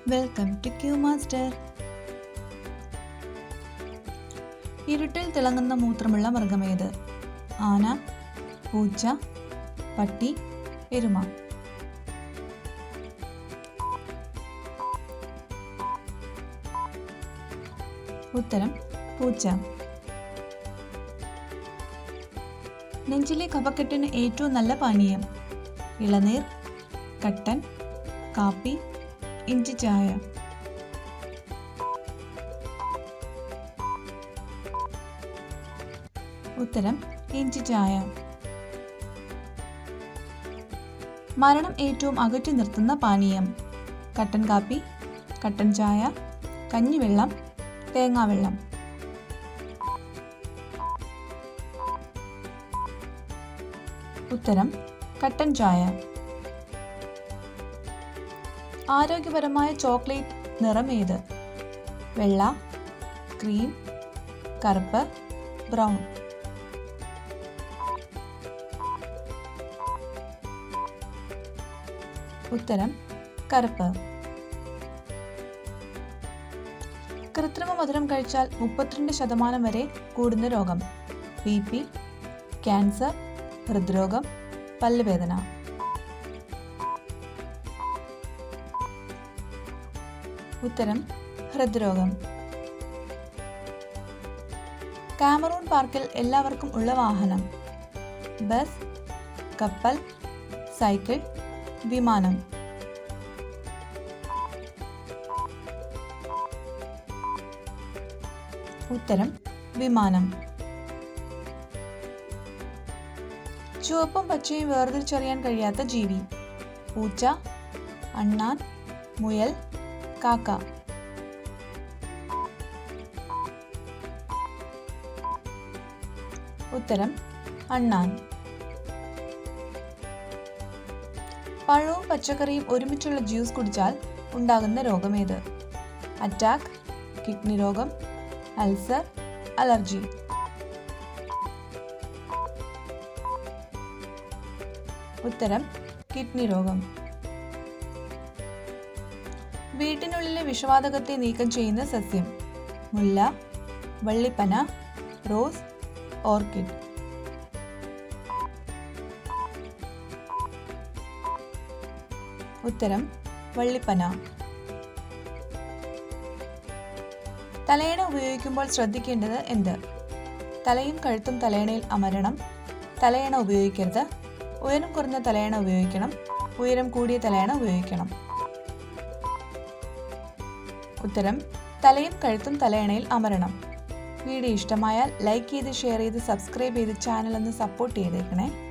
Welcome to Q master. ഇരുട്ടിൽ തിളങ്ങുന്ന മൂത്രമുള്ള മൃഗമേത്? ആന, പൂച്ച, പട്ടി, എരുമ. ഉത്തരം പൂച്ച. നെഞ്ചിലെ കഫക്കെട്ടിന് ഏറ്റവും നല്ല പാനീയം? ഇളനീർ, കട്ടൻ, കാപ്പി, ഇഞ്ചി ചായ. ഉത്തരം ഇഞ്ചി ചായ. മരണം ഏറ്റവും അകറ്റി നിർത്തുന്ന പാനീയം? കട്ടൻ കാപ്പി, കട്ടൻ ചായ, കഞ്ഞിവെള്ളം, തേങ്ങാവെള്ളം. ഉത്തരം കട്ടൻ ചായ. ആരോഗ്യപരമായ ചോക്ലേറ്റ് നിറം ഏത്? വെള്ള, ക്രീം, കറുപ്പ്, ബ്രൗൺ. ഉത്തരം കറുപ്പ്. കൃത്രിമ മധുരം കഴിച്ചാൽ 32% വരെ കൂടുന്ന രോഗം? BP, ക്യാൻസർ, ഹൃദ്രോഗം, പല്ലുവേദന. ഉത്തരം ഹൃദ്രോഗം. കാമറൂൺ പാർക്കിൽ എല്ലാവർക്കും ഉള്ള വാഹനം? ബസ്, കപ്പൽ, സൈക്കിൾ, വിമാനം. ഉത്തരം വിമാനം. ചുവപ്പും പച്ചയും വേർതിരിച്ചറിയാൻ കഴിയാത്ത ജീവി? പൂച്ച, അണ്ണാൻ, മുയൽ, കാക്ക. ഉത്തരം അണ്ണാൻ. പഴവും പച്ചക്കറിയും ഒരുമിച്ചുള്ള ജ്യൂസ് കുടിച്ചാൽ ഉണ്ടാകുന്ന രോഗമേത്? അറ്റാക്ക്, കിഡ്നി രോഗം, അൾസർ, അലർജി. ഉത്തരം കിഡ്നി രോഗം. വീട്ടിനുള്ളിലെ വിഷവാതകത്തെ നീക്കം ചെയ്യുന്ന സസ്യം? മുല്ല, വള്ളിപ്പന, റോസ്, ഓർക്കിഡ്. ഉത്തരം വള്ളിപ്പന. തലയണ ഉപയോഗിക്കുമ്പോൾ ശ്രദ്ധിക്കേണ്ടത് എന്ത്? തലയും കഴുത്തും തലയണയിൽ അമരണം. തലയണ ഉപയോഗിക്കരുത്. ഉയരം കുറഞ്ഞ തലയണ ഉപയോഗിക്കണം. ഉയരം കൂടിയ തലയണ ഉപയോഗിക്കണം. ഉത്തരം തലയും കഴുത്തും തലയണയിൽ അമരണം. വീഡിയോ ഇഷ്ടമായാൽ ലൈക്ക് ചെയ്ത് ഷെയർ ചെയ്ത് സബ്സ്ക്രൈബ് ചെയ്ത് ചാനൽ ഒന്ന് സപ്പോർട്ട് ചെയ്തേക്കണേ.